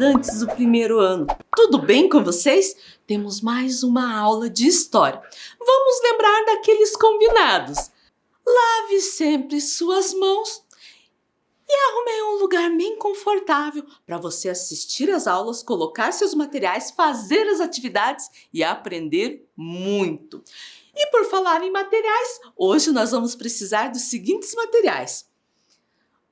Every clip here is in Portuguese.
estudantes do primeiro ano. Tudo bem com vocês? Temos mais uma aula de história. Vamos lembrar daqueles combinados. Lave sempre suas mãos e arrume um lugar bem confortável para você assistir às aulas, colocar seus materiais, fazer as atividades e aprender muito. E por falar em materiais, hoje nós vamos precisar dos seguintes materiais: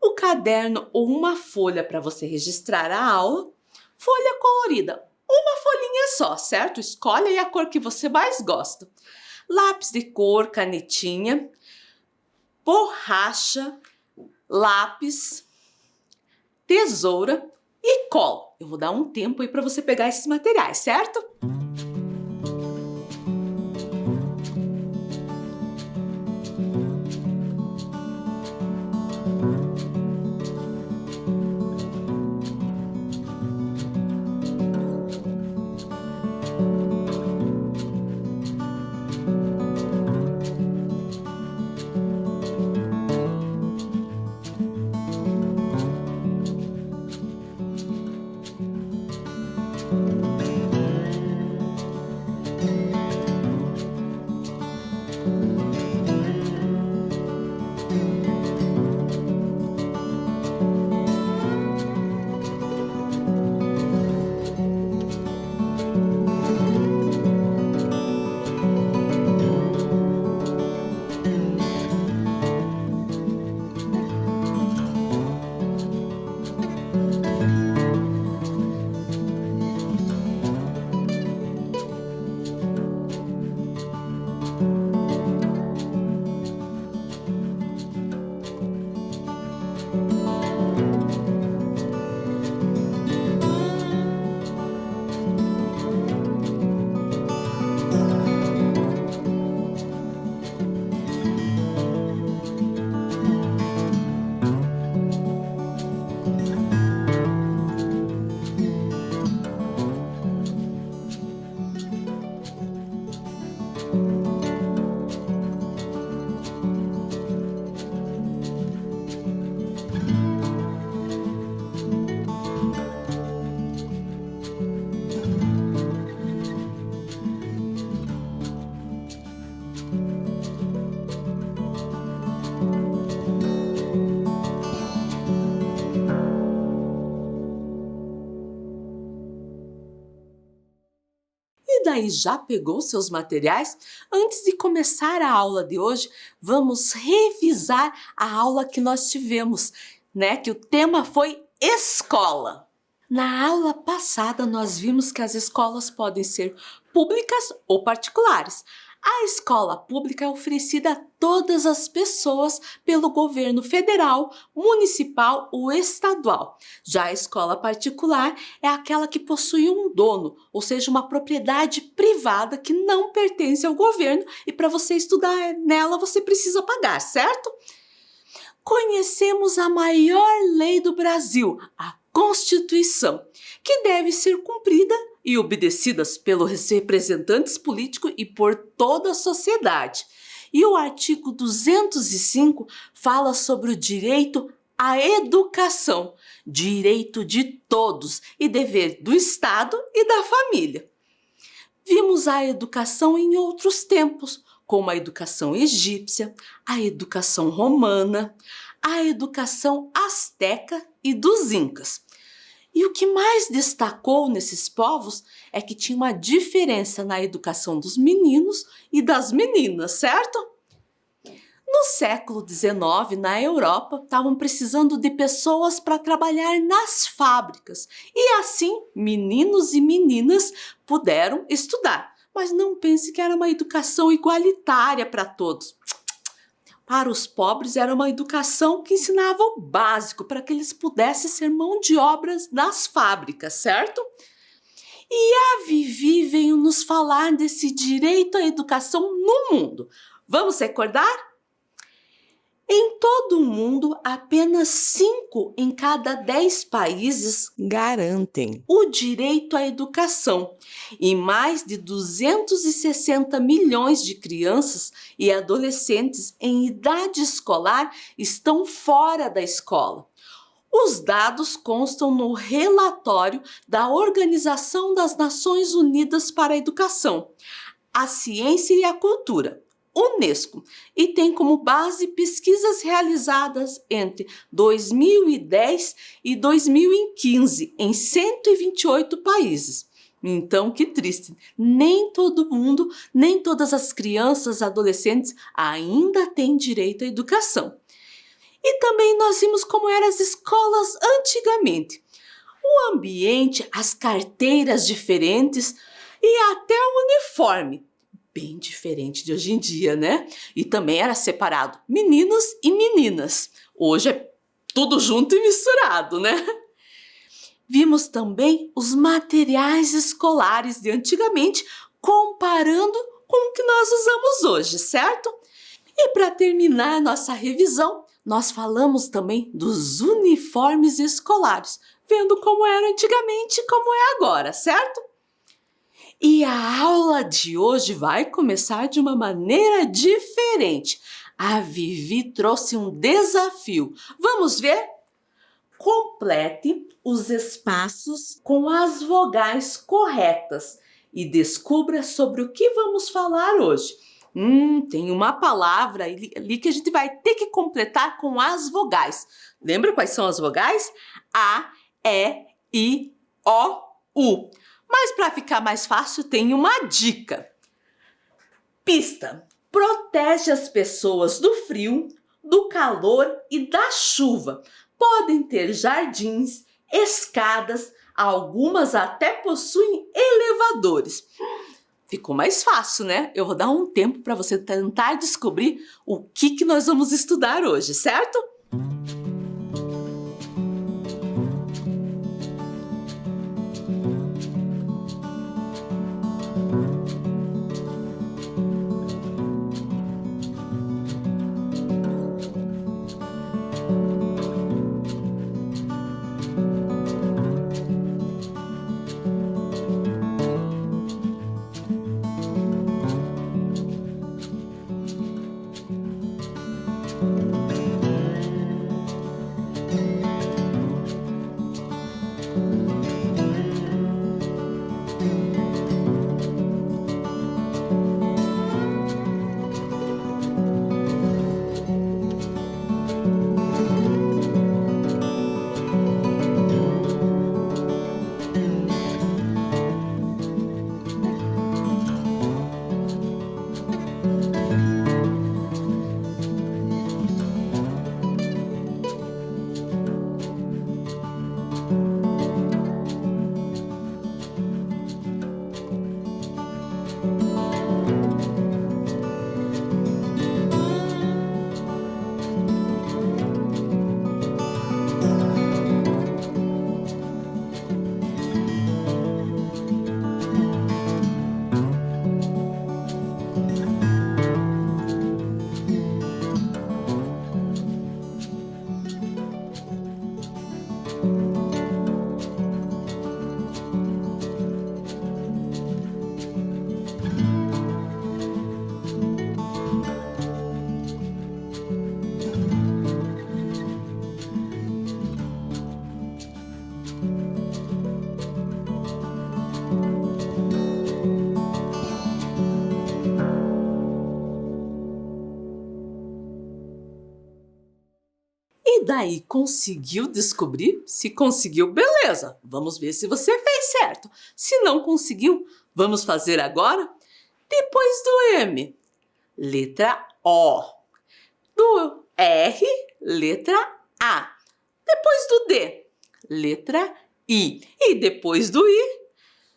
o caderno ou uma folha para você registrar a aula, folha colorida, uma folhinha só, certo? Escolhe aí a cor que você mais gosta. Lápis de cor, canetinha, borracha, lápis, tesoura e cola. Eu vou dar um tempo aí para você pegar esses materiais, certo? E daí, já pegou seus materiais? Antes de começar a aula de hoje, vamos revisar a aula que nós tivemos, né? Que o tema foi escola. Na aula passada, nós vimos que as escolas podem ser públicas ou particulares. A escola pública é oferecida a todas as pessoas pelo governo federal, municipal ou estadual. Já a escola particular é aquela que possui um dono, ou seja, uma propriedade privada que não pertence ao governo, e para você estudar nela você precisa pagar, certo? Conhecemos a maior lei do Brasil, a Constituição, que deve ser cumprida e obedecidas pelos representantes políticos e por toda a sociedade. E o artigo 205 fala sobre o direito à educação, direito de todos e dever do Estado e da família. Vimos a educação em outros tempos, como a educação egípcia, a educação romana, a educação asteca e dos incas. E o que mais destacou nesses povos é que tinha uma diferença na educação dos meninos e das meninas, certo? No século XIX, na Europa, estavam precisando de pessoas para trabalhar nas fábricas. E assim, meninos e meninas puderam estudar. Mas não pense que era uma educação igualitária para todos. Para os pobres era uma educação que ensinava o básico para que eles pudessem ser mão de obras nas fábricas, certo? E a Vivi veio nos falar desse direito à educação no mundo. Vamos recordar? Em todo o mundo, apenas 5 em cada 10 países garantem o direito à educação. E mais de 260 milhões de crianças e adolescentes em idade escolar estão fora da escola. Os dados constam no relatório da Organização das Nações Unidas para a Educação, a Ciência e a Cultura, UNESCO, e tem como base pesquisas realizadas entre 2010 e 2015 em 128 países. Então, que triste, nem todo mundo, nem todas as crianças, adolescentes ainda têm direito à educação. E também nós vimos como eram as escolas antigamente. O ambiente, as carteiras diferentes e até o uniforme. Bem diferente de hoje em dia, né? E também era separado meninos e meninas. Hoje é tudo junto e misturado, né? Vimos também os materiais escolares de antigamente, comparando com o que nós usamos hoje, certo? E para terminar nossa revisão, nós falamos também dos uniformes escolares, vendo como era antigamente e como é agora, certo? E a aula de hoje vai começar de uma maneira diferente. A Vivi trouxe um desafio. Vamos ver? Complete os espaços com as vogais corretas e descubra sobre o que vamos falar hoje. Tem uma palavra ali que a gente vai ter que completar com as vogais. Lembra quais são as vogais? A, E, I, O, U. Mas para ficar mais fácil, tem uma dica. Pista: protege as pessoas do frio, do calor e da chuva. Podem ter jardins, escadas, algumas até possuem elevadores. Ficou mais fácil, né? Eu vou dar um tempo para você tentar descobrir o que nós vamos estudar hoje, certo? E daí, conseguiu descobrir? Se conseguiu, beleza! Vamos ver se você fez certo. Se não conseguiu, vamos fazer agora? Depois do M, letra O. Do R, letra A. Depois do D, letra I. E depois do I,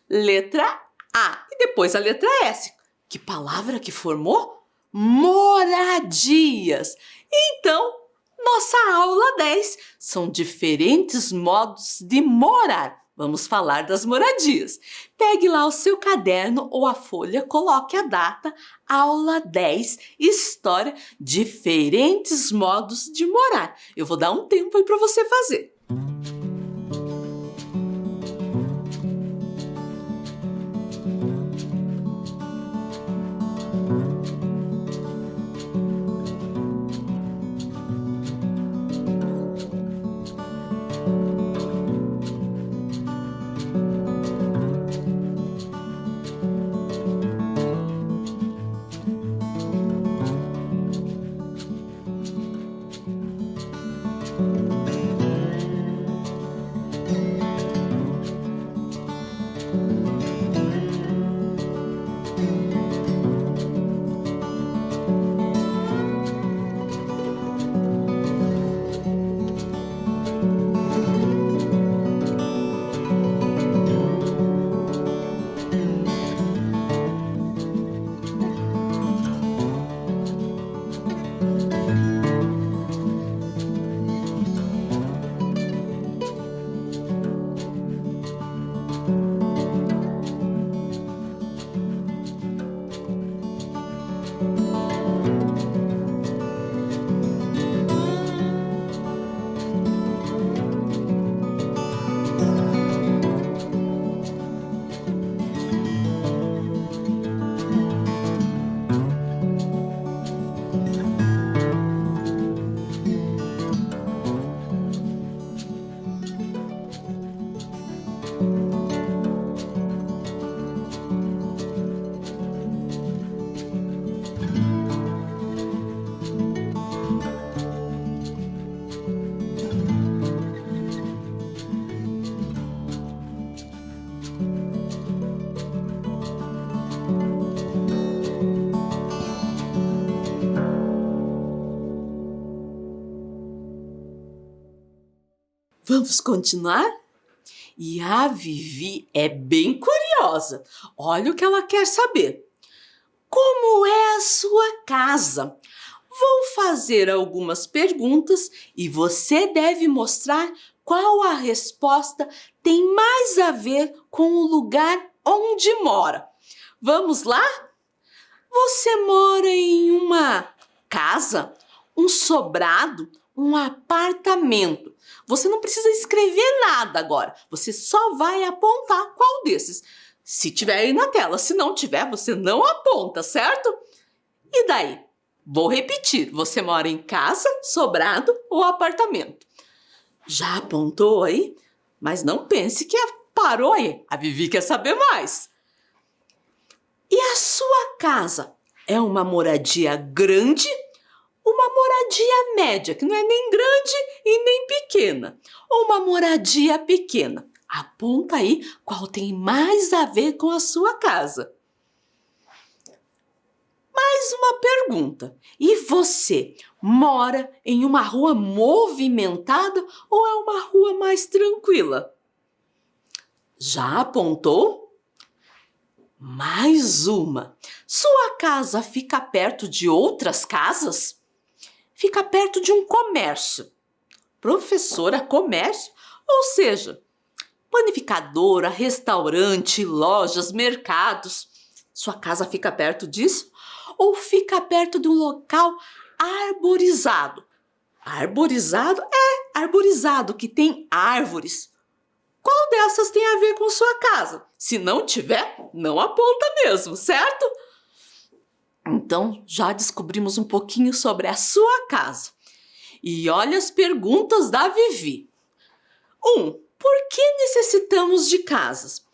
letra A. E depois a letra S. Que palavra que formou? Moradias. Então, nossa aula 10 são diferentes modos de morar. Vamos falar das moradias. Pegue lá o seu caderno ou a folha, coloque a data, aula 10, história, diferentes modos de morar. Eu vou dar um tempo aí para você fazer. Vamos continuar? E a Vivi é bem curiosa. Olha o que ela quer saber. Como é a sua casa? Vou fazer algumas perguntas e você deve mostrar qual a resposta tem mais a ver com o lugar onde mora. Vamos lá? Você mora em uma casa, um sobrado, um apartamento? Você não precisa escrever nada agora. Você só vai apontar qual desses. Se tiver aí na tela, se não tiver, você não aponta, certo? E daí? Vou repetir. Você mora em casa, sobrado ou apartamento? Já apontou aí? Mas não pense que parou aí. A Vivi quer saber mais. E a sua casa é uma moradia grande? Uma moradia média, que não é nem grande e nem pequena. Ou uma moradia pequena. Aponta aí qual tem mais a ver com a sua casa. Mais uma pergunta. E você mora em uma rua movimentada ou é uma rua mais tranquila? Já apontou? Mais uma. Sua casa fica perto de outras casas? Fica perto de um comércio. Professora, comércio? Ou seja, panificadora, restaurante, lojas, mercados. Sua casa fica perto disso? Ou fica perto de um local arborizado? Arborizado? É, arborizado, que tem árvores. Qual dessas tem a ver com sua casa? Se não tiver, não aponta mesmo, certo? Então, já descobrimos um pouquinho sobre a sua casa. E olha as perguntas da Vivi. 1. Por que necessitamos de casas?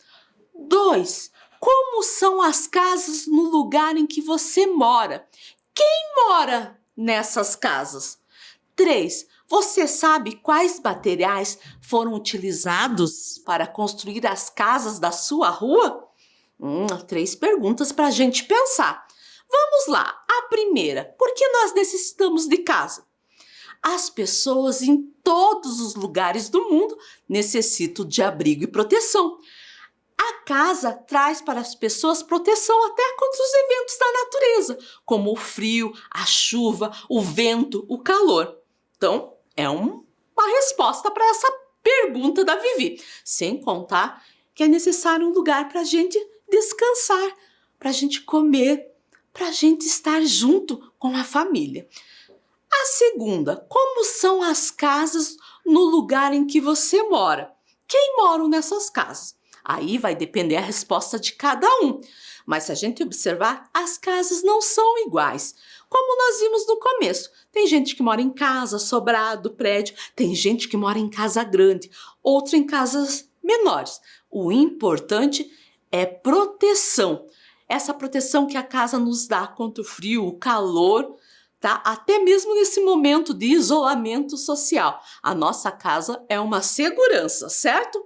2. Como são as casas no lugar em que você mora? Quem mora nessas casas? 3. Você sabe quais materiais foram utilizados para construir as casas da sua rua? 3 perguntas para a gente pensar. Vamos lá, a primeira, por que nós necessitamos de casa? As pessoas em todos os lugares do mundo necessitam de abrigo e proteção. A casa traz para as pessoas proteção até contra os eventos da natureza, como o frio, a chuva, o vento, o calor. Então, é uma resposta para essa pergunta da Vivi. Sem contar que é necessário um lugar para a gente descansar, para a gente comer, para a gente estar junto com a família. A segunda, como são as casas no lugar em que você mora? Quem mora nessas casas? Aí vai depender a resposta de cada um. Mas se a gente observar, as casas não são iguais. Como nós vimos no começo, tem gente que mora em casa, sobrado, prédio, tem gente que mora em casa grande, outra em casas menores. O importante é proteção. Essa proteção que a casa nos dá contra o frio, o calor, tá? Até mesmo nesse momento de isolamento social. A nossa casa é uma segurança, certo?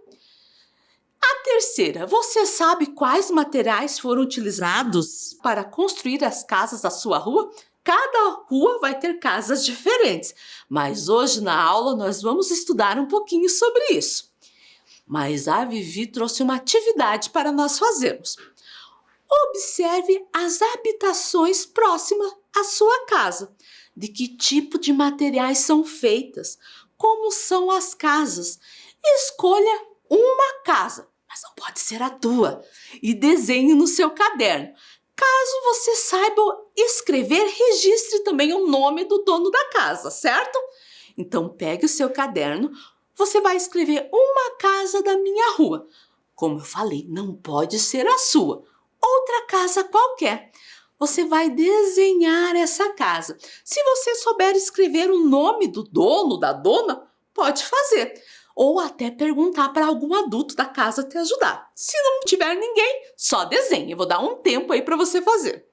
A terceira, você sabe quais materiais foram utilizados para construir as casas da sua rua? Cada rua vai ter casas diferentes, mas hoje na aula nós vamos estudar um pouquinho sobre isso. Mas a Vivi trouxe uma atividade para nós fazermos. Observe as habitações próximas à sua casa. De que tipo de materiais são feitas? Como são as casas? Escolha uma casa, mas não pode ser a tua, e desenhe no seu caderno. Caso você saiba escrever, registre também o nome do dono da casa, certo? Então pegue o seu caderno, você vai escrever uma casa da minha rua. Como eu falei, não pode ser a sua. Outra casa qualquer. Você vai desenhar essa casa. Se você souber escrever o nome do dono, da dona, pode fazer. Ou até perguntar para algum adulto da casa te ajudar. Se não tiver ninguém, só desenhe. Eu vou dar um tempo aí para você fazer.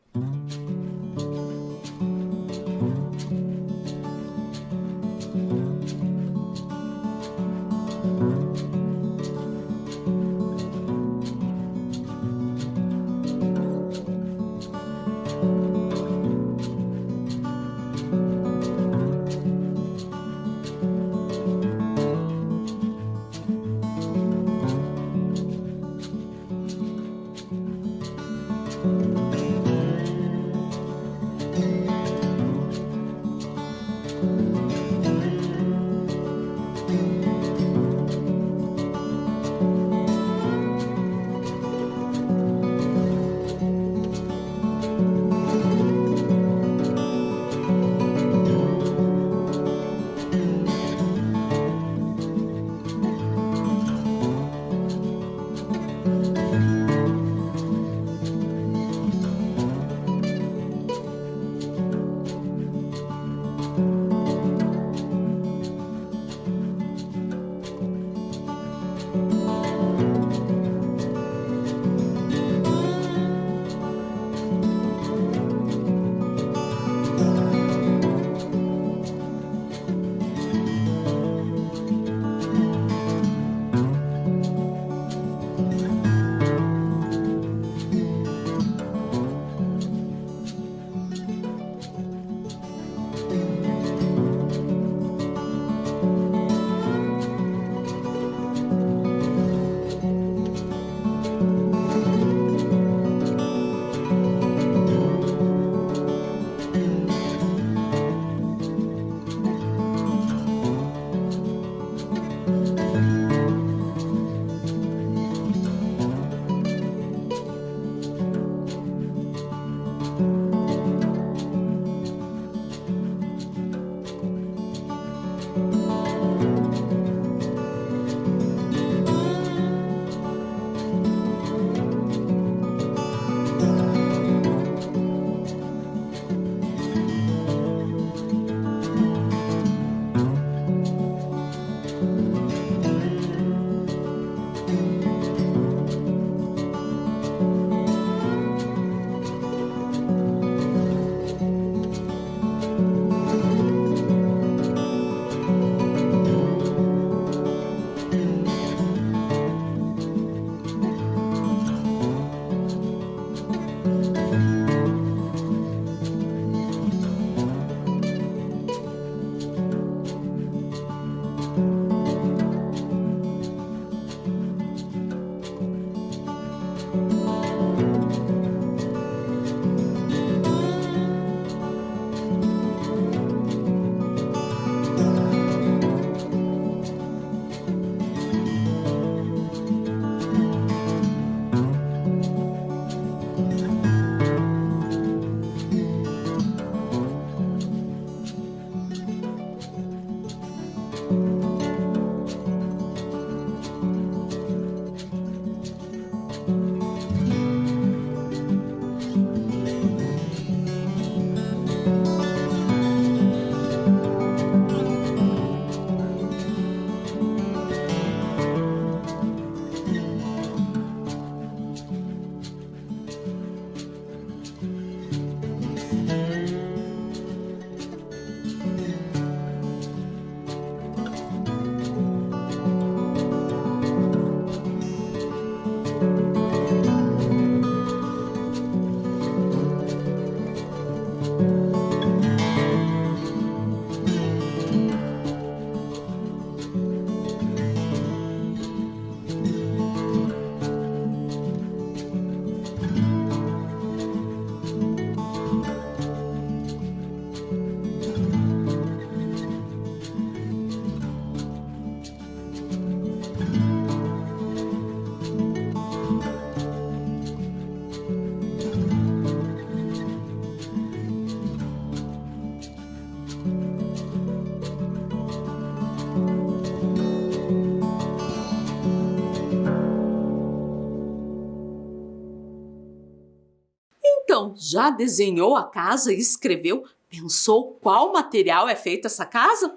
Já desenhou a casa e escreveu? Pensou qual material é feita essa casa?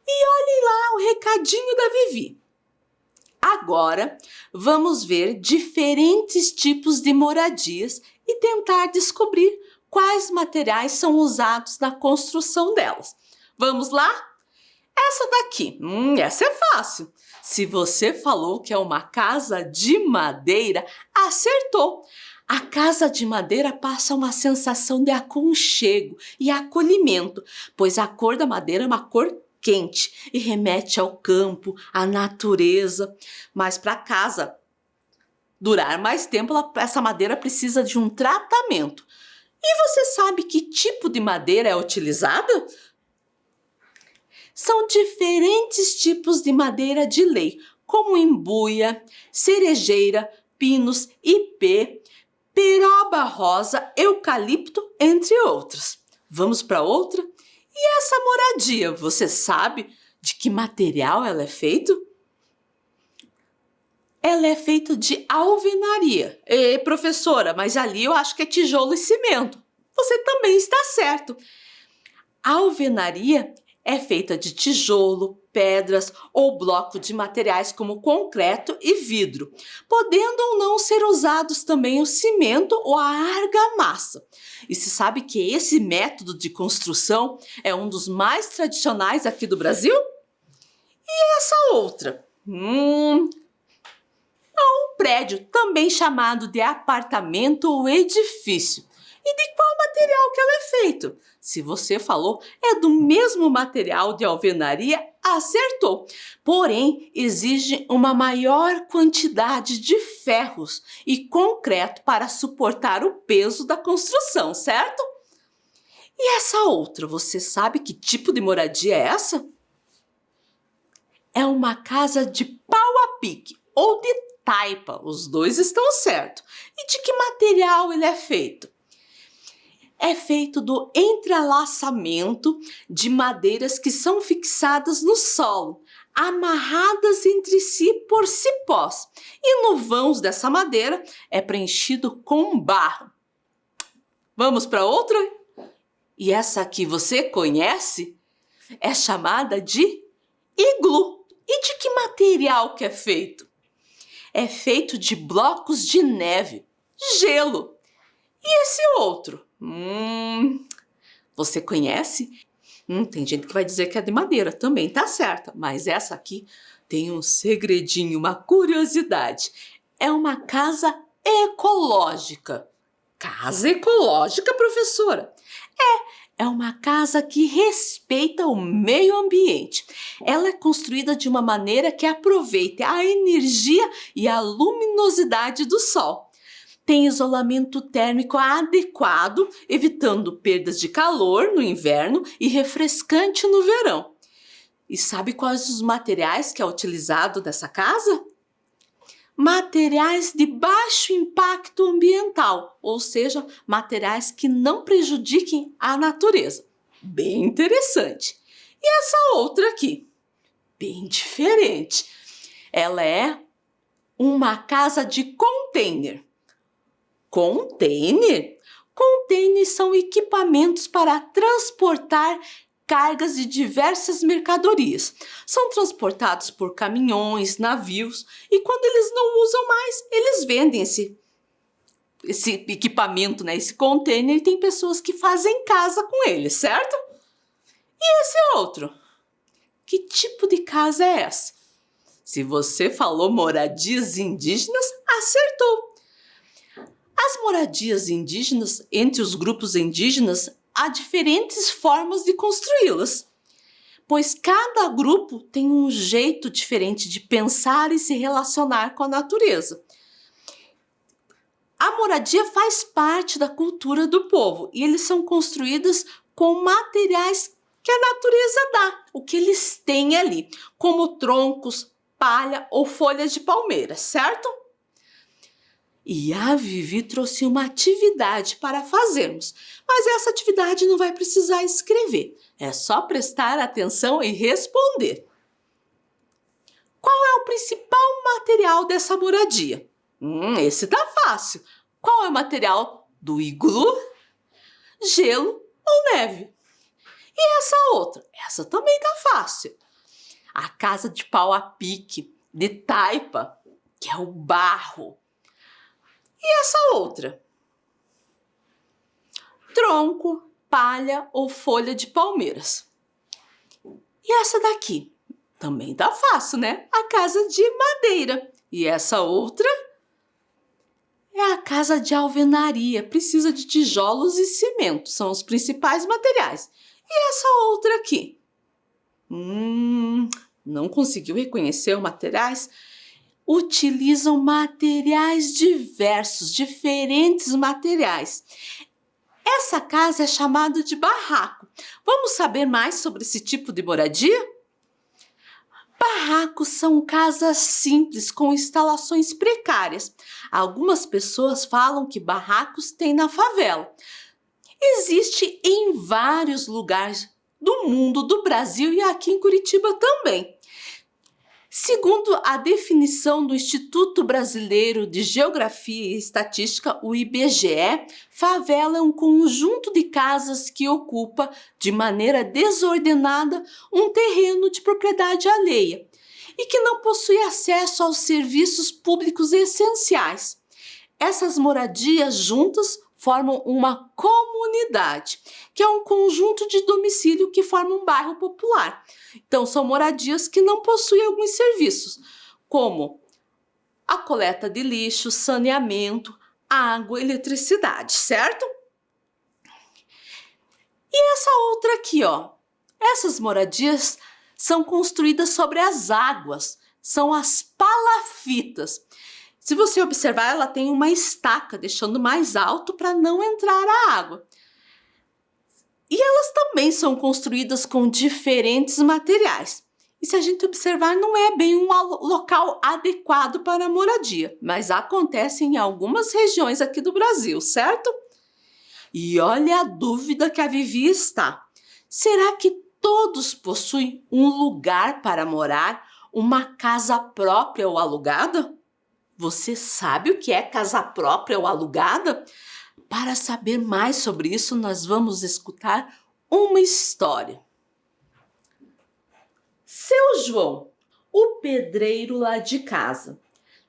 E olhe lá o recadinho da Vivi. Agora, vamos ver diferentes tipos de moradias e tentar descobrir quais materiais são usados na construção delas. Vamos lá? Essa daqui, essa é fácil. Se você falou que é uma casa de madeira, acertou. A casa de madeira passa uma sensação de aconchego e acolhimento, pois a cor da madeira é uma cor quente e remete ao campo, à natureza. Mas para a casa durar mais tempo, essa madeira precisa de um tratamento. E você sabe que tipo de madeira é utilizada? São diferentes tipos de madeira de lei, como embuia, cerejeira, pinos, ipê, peroba rosa, eucalipto, entre outros. Vamos para outra? E essa moradia, você sabe de que material ela é feita? Ela é feita de alvenaria. Professora, mas ali eu acho que é tijolo e cimento. Você também está certo. A alvenaria é feita de tijolo, pedras ou bloco de materiais como concreto e vidro, podendo ou não ser usados também o cimento ou a argamassa. E se sabe que esse método de construção é um dos mais tradicionais aqui do Brasil? E essa outra? Um prédio, também chamado de apartamento ou edifício. E de qual material que ela é feito? Se você falou é do mesmo material de alvenaria, acertou. Porém, exige uma maior quantidade de ferros e concreto para suportar o peso da construção, certo? E essa outra, você sabe que tipo de moradia é essa? É uma casa de pau a pique ou de taipa, os dois estão certos. E de que material ele é feito? É feito do entrelaçamento de madeiras que são fixadas no solo, amarradas entre si por cipós. E no vãos dessa madeira é preenchido com barro. Vamos para outra? E essa aqui você conhece? É chamada de iglu. E de que material que é feito? É feito de blocos de neve, gelo. E esse outro? Você conhece? Tem gente que vai dizer que é de madeira, também tá certa. Mas essa aqui tem um segredinho, uma curiosidade. É uma casa ecológica. Casa ecológica, professora? É uma casa que respeita o meio ambiente. Ela é construída de uma maneira que aproveite a energia e a luminosidade do sol. Tem isolamento térmico adequado, evitando perdas de calor no inverno e refrescante no verão. E sabe quais os materiais que é utilizado nessa casa? Materiais de baixo impacto ambiental, ou seja, materiais que não prejudiquem a natureza. Bem interessante. E essa outra aqui? Bem diferente. Ela é uma casa de container. Container? Containers são equipamentos para transportar cargas de diversas mercadorias. São transportados por caminhões, navios e quando eles não usam mais, eles vendem esse equipamento, esse container, e tem pessoas que fazem casa com ele, certo? E esse outro? Que tipo de casa é essa? Se você falou moradias indígenas, acertou. As moradias indígenas, entre os grupos indígenas, há diferentes formas de construí-las, pois cada grupo tem um jeito diferente de pensar e se relacionar com a natureza. A moradia faz parte da cultura do povo e eles são construídos com materiais que a natureza dá, o que eles têm ali, como troncos, palha ou folhas de palmeira, certo? E a Vivi trouxe uma atividade para fazermos, mas essa atividade não vai precisar escrever, é só prestar atenção e responder. Qual é o principal material dessa moradia? Esse tá fácil. Qual é o material do iglu, gelo ou neve. E essa outra? Essa também tá fácil. A casa de pau a pique, de taipa, que é o barro. E essa outra? Tronco, palha ou folha de palmeiras. E essa daqui? Também tá fácil, né? A casa de madeira. E essa outra? É a casa de alvenaria. Precisa de tijolos e cimento. São os principais materiais. E essa outra aqui? Não conseguiu reconhecer os materiais? Utilizam materiais diversos, diferentes materiais. Essa casa é chamada de barraco. Vamos saber mais sobre esse tipo de moradia? Barracos são casas simples com instalações precárias. Algumas pessoas falam que barracos tem na favela. Existe em vários lugares do mundo, do Brasil e aqui em Curitiba também. Segundo a definição do Instituto Brasileiro de Geografia e Estatística, o IBGE, favela é um conjunto de casas que ocupa, de maneira desordenada, um terreno de propriedade alheia e que não possui acesso aos serviços públicos essenciais. Essas moradias juntas formam uma comunidade, que é um conjunto de domicílio que forma um bairro popular. Então, são moradias que não possuem alguns serviços, como a coleta de lixo, saneamento, água, eletricidade, certo? E essa outra aqui, ó. Essas moradias são construídas sobre as águas, são as palafitas. Se você observar, ela tem uma estaca, deixando mais alto para não entrar a água. E elas também são construídas com diferentes materiais. E se a gente observar, não é bem um local adequado para a moradia, mas acontece em algumas regiões aqui do Brasil, certo? E olha a dúvida que a Vivi está. Será que todos possuem um lugar para morar, uma casa própria ou alugada? Você sabe o que é casa própria ou alugada? Para saber mais sobre isso, nós vamos escutar uma história. Seu João, o pedreiro lá de casa.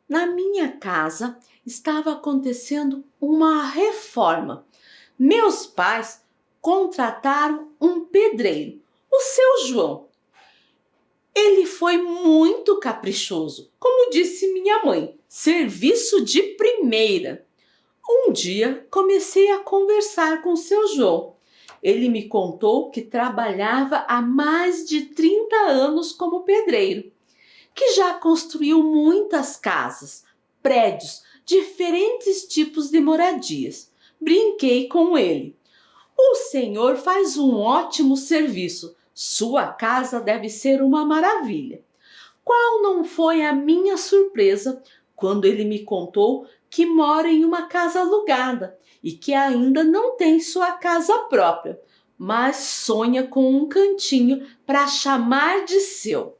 Na minha casa estava acontecendo uma reforma. Meus pais contrataram um pedreiro, o seu João. Ele foi muito caprichoso, como disse minha mãe, serviço de primeira. Um dia comecei a conversar com o seu João. Ele me contou que trabalhava há mais de 30 anos como pedreiro, que já construiu muitas casas, prédios, diferentes tipos de moradias. Brinquei com ele. O senhor faz um ótimo serviço. Sua casa deve ser uma maravilha. Qual não foi a minha surpresa quando ele me contou que mora em uma casa alugada e que ainda não tem sua casa própria, mas sonha com um cantinho para chamar de seu.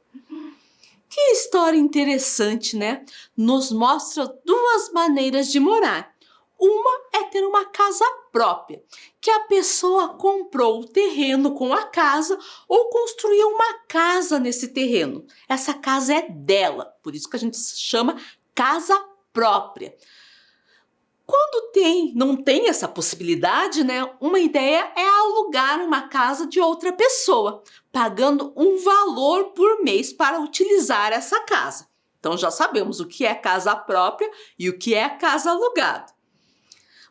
Que história interessante, né? Nos mostra duas maneiras de morar. Uma é ter uma casa própria, que a pessoa comprou o terreno com a casa ou construiu uma casa nesse terreno. Essa casa é dela, por isso que a gente chama casa própria. Quando não tem essa possibilidade, né? Uma ideia é alugar uma casa de outra pessoa, pagando um valor por mês para utilizar essa casa. Então já sabemos o que é casa própria e o que é casa alugada.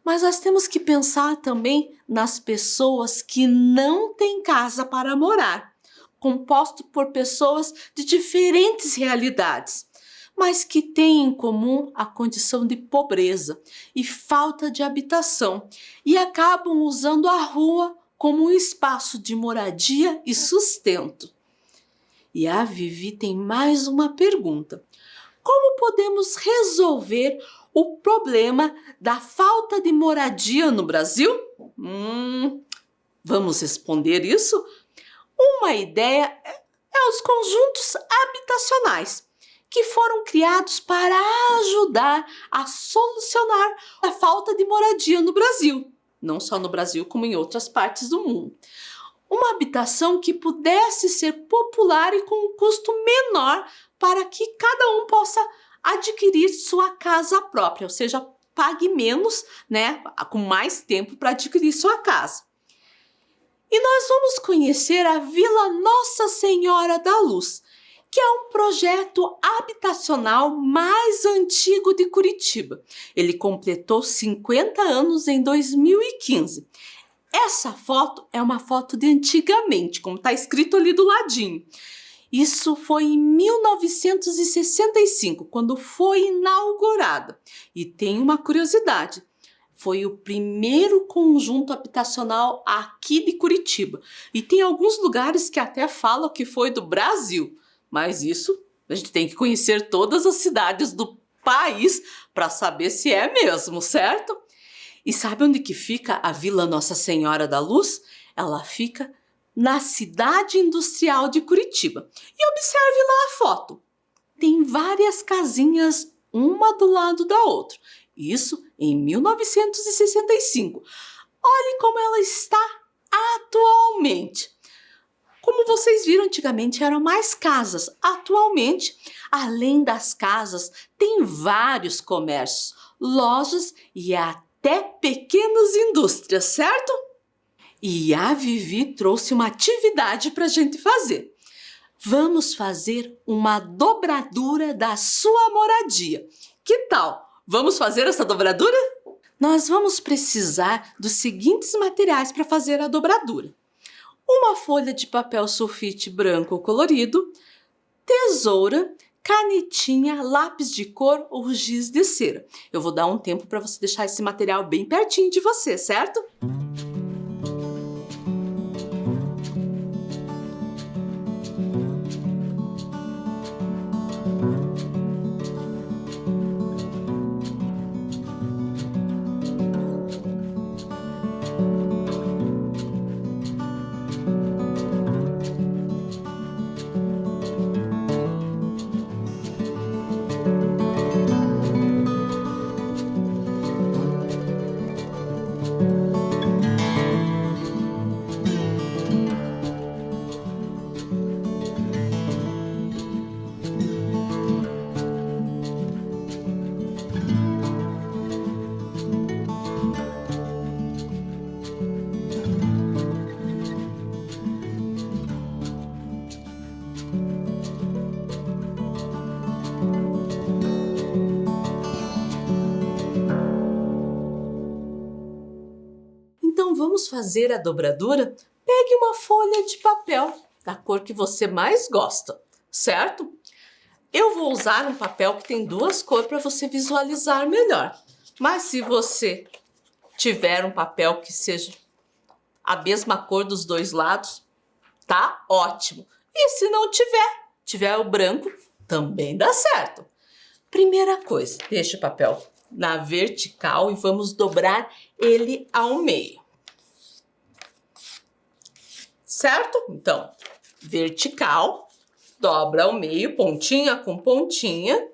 Mas nós temos que pensar também nas pessoas que não têm casa para morar, composto por pessoas de diferentes realidades, mas que têm em comum a condição de pobreza e falta de habitação e acabam usando a rua como um espaço de moradia e sustento. E a Vivi tem mais uma pergunta. Como podemos resolver o problema da falta de moradia no Brasil? Vamos responder isso? Uma ideia é os conjuntos habitacionais, que foram criados para ajudar a solucionar a falta de moradia no Brasil. Não só no Brasil, como em outras partes do mundo. Uma habitação que pudesse ser popular e com um custo menor para que cada um possa adquirir sua casa própria, ou seja, pague menos, né, com mais tempo para adquirir sua casa. E nós vamos conhecer a Vila Nossa Senhora da Luz, que é um projeto habitacional mais antigo de Curitiba. Ele completou 50 anos em 2015. Essa foto é uma foto de antigamente, como está escrito ali do ladinho. Isso foi em 1965, quando foi inaugurada. E tem uma curiosidade, foi o primeiro conjunto habitacional aqui de Curitiba. E tem alguns lugares que até falam que foi do Brasil. Mas isso, a gente tem que conhecer todas as cidades do país para saber se é mesmo, certo? E sabe onde que fica a Vila Nossa Senhora da Luz? Ela fica na cidade industrial de Curitiba. E observe lá a foto. Tem várias casinhas, uma do lado da outra. Isso em 1965. Olhe como ela está atualmente. Como vocês viram, antigamente eram mais casas. Atualmente, além das casas, tem vários comércios, lojas e até pequenas indústrias, certo? E a Vivi trouxe uma atividade para a gente fazer. Vamos fazer uma dobradura da sua moradia. Que tal? Vamos fazer essa dobradura? Nós vamos precisar dos seguintes materiais para fazer a dobradura. Uma folha de papel sulfite branco colorido, tesoura, canetinha, lápis de cor ou giz de cera. Eu vou dar um tempo para você deixar esse material bem pertinho de você, certo? Então vamos fazer a dobradura? Pegue uma folha de papel da cor que você mais gosta, certo? Eu vou usar um papel que tem duas cores para você visualizar melhor. Mas se você tiver um papel que seja a mesma cor dos dois lados, tá ótimo. E se não tiver o branco, também dá certo. Primeira coisa, deixa o papel na vertical e vamos dobrar ele ao meio. Certo? Então, vertical, dobra ao meio, pontinha com pontinha,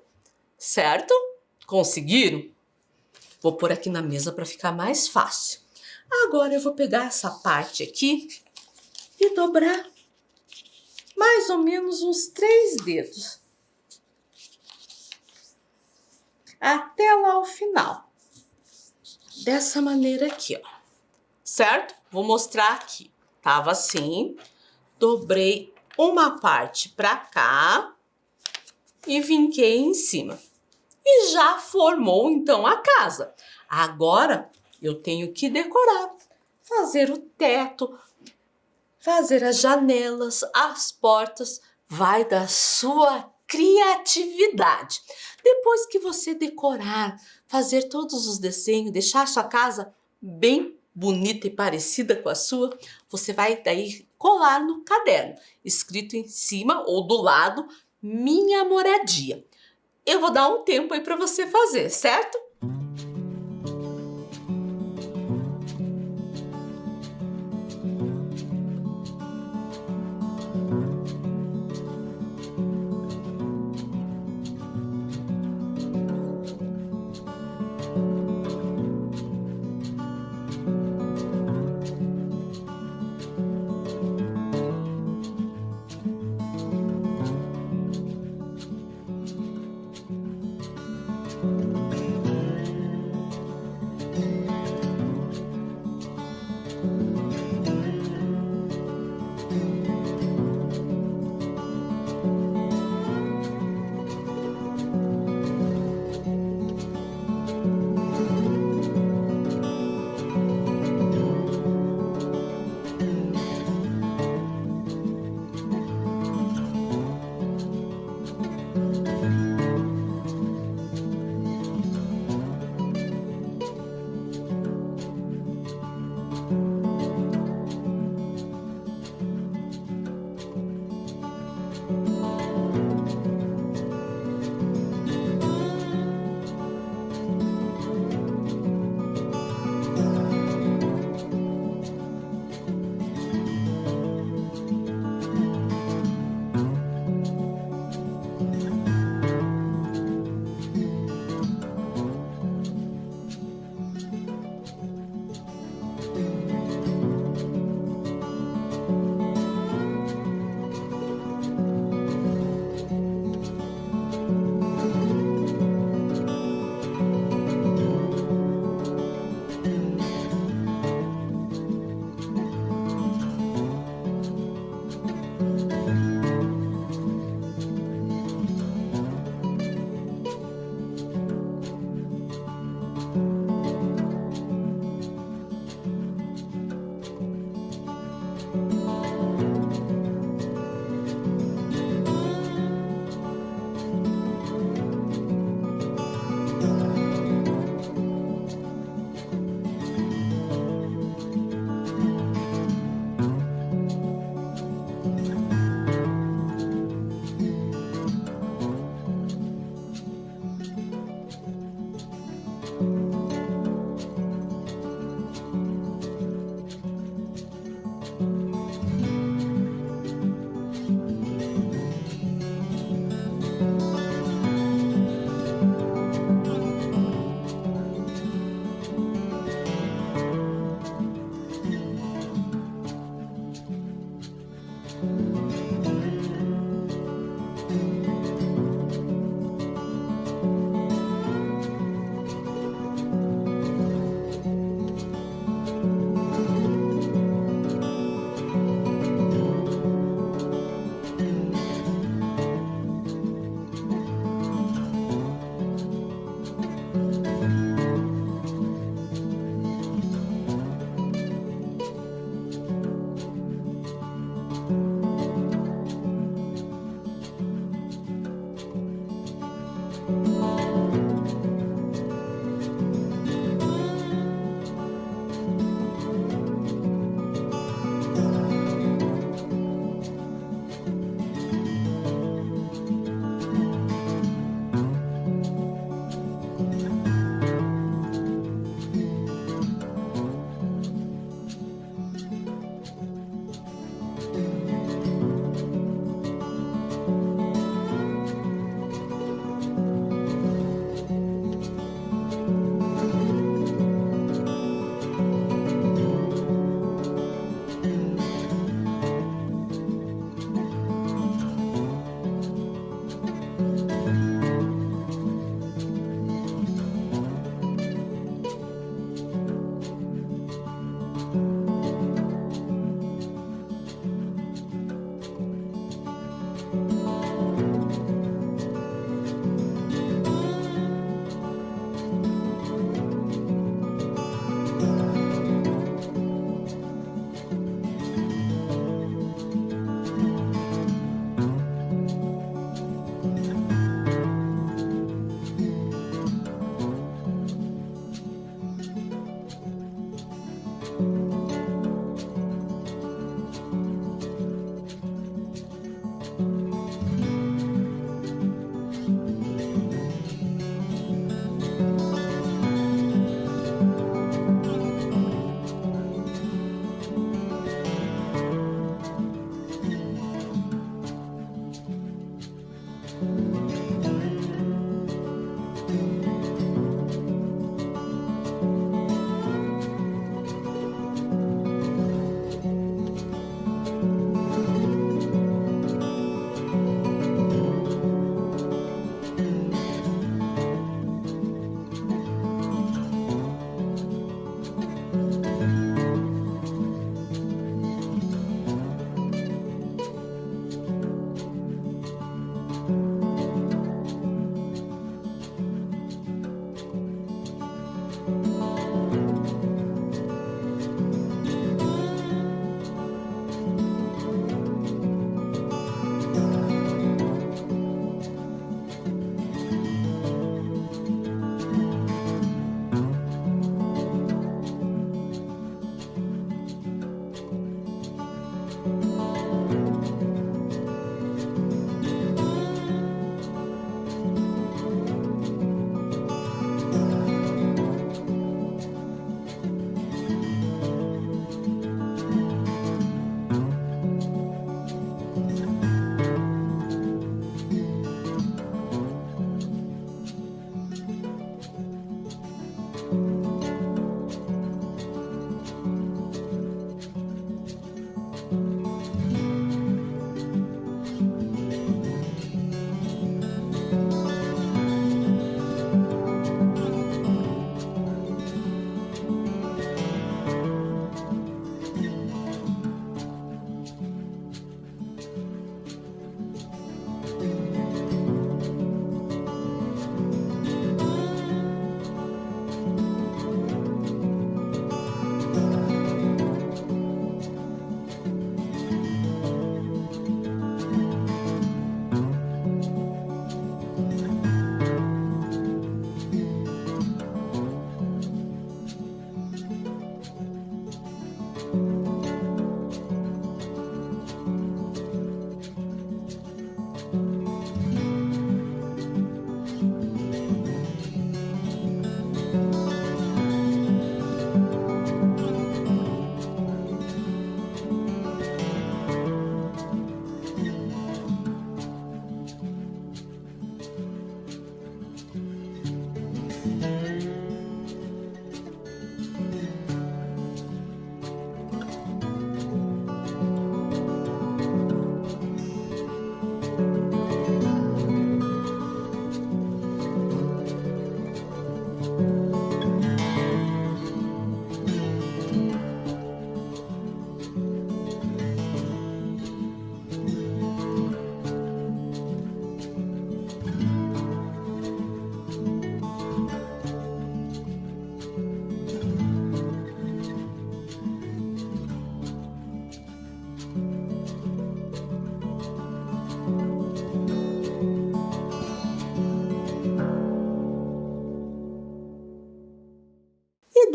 certo? Conseguiram? Vou pôr aqui na mesa para ficar mais fácil. Agora eu vou pegar essa parte aqui e dobrar mais ou menos uns 3 dedos. Até lá ao final. Dessa maneira aqui, ó. Certo? Vou mostrar aqui. Tava assim, dobrei uma parte para cá e vinquei em cima. E já formou, então, a casa. Agora, eu tenho que decorar, fazer o teto, fazer as janelas, as portas. Vai da sua criatividade. Depois que você decorar, fazer todos os desenhos, deixar a sua casa bem bonita e parecida com a sua, você vai daí colar no caderno, escrito em cima ou do lado, minha moradia. Eu vou dar um tempo aí para você fazer, certo?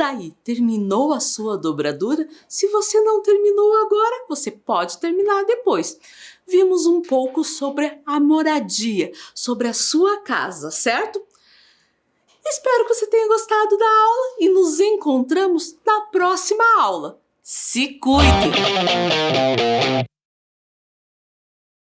daí, terminou a sua dobradura? Se você não terminou agora, você pode terminar depois. Vimos um pouco sobre a moradia, sobre a sua casa, certo? Espero que você tenha gostado da aula e nos encontramos na próxima aula. Se cuide!